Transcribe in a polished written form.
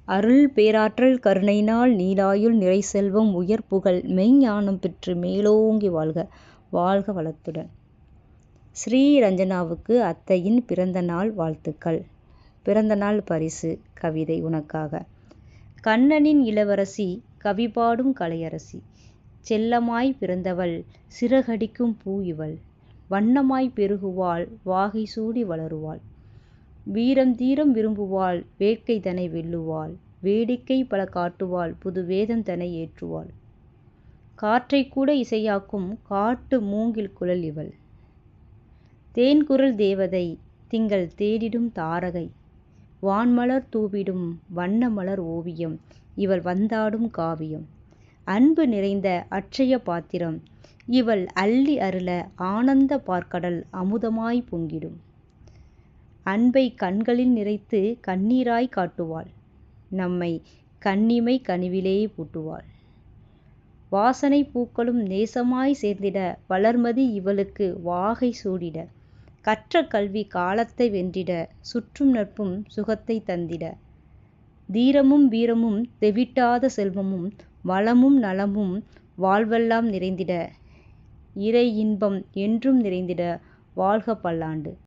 அருள் பேராற்றல் கருணையினால் நீளாயுள் நிறைசெல்வம் உயர்புகழ் மெய்ஞானம் பெற்று மேலோங்கி வாழ்க. வாழ்க வளத்துடன். ஸ்ரீ ரஞ்சனாவுக்கு அத்தையின் பிறந்த நாள் வாழ்த்துக்கள். பிறந்தநாள் பரிசு கவிதை உனக்காக. கண்ணனின் இளவரசி, கவிபாடும் கலையரசி, செல்லமாய் பிறந்தவள், சிறகடிக்கும் பூ இவள், வண்ணமாய் பெருகுவாள், வாகை சூடி வளருவாள், வீரம் தீரம் விரும்புவாள், வேட்கை தனை வெல்லுவாள், வேடிக்கை பல காட்டுவாள், புது வேதம் தனை ஏற்றுவாள், காற்றை கூட இசையாக்கும் காட்டு மூங்கில் குழல் இவள், தேன்குரல் தேவதை, திங்கள் தேடிடும் தாரகை, வான்மலர் தூவிடும் வண்ண மலர் ஓவியம், இவள் வந்தாடும் காவியம், அன்பு நிறைந்த அட்சய பாத்திரம், இவள் அள்ளி அருள ஆனந்த பார்க்கடல் அமுதமாய் பொங்கிடும், அன்பை கண்களில் நிறைத்து கண்ணீராய் காட்டுவாள், நம்மை கண்ணிமை கனிவிலே பூட்டுவாள், வாசனை பூக்களும் நேசமாய் சேர்ந்திட வளர்மதி இவளுக்கு வாகை சூடிட, கற்ற கல்வி காலத்தை வென்றிட, சுற்றும் நட்பும் சுகத்தை தந்திட, தீரமும் வீரமும் தெவிட்டாத செல்வமும் வளமும் நலமும் வாழ்வெல்லாம் நிறைந்திட, இறை இன்பம் என்றும் நிறைந்திட, வாழ்க பல்லாண்டு.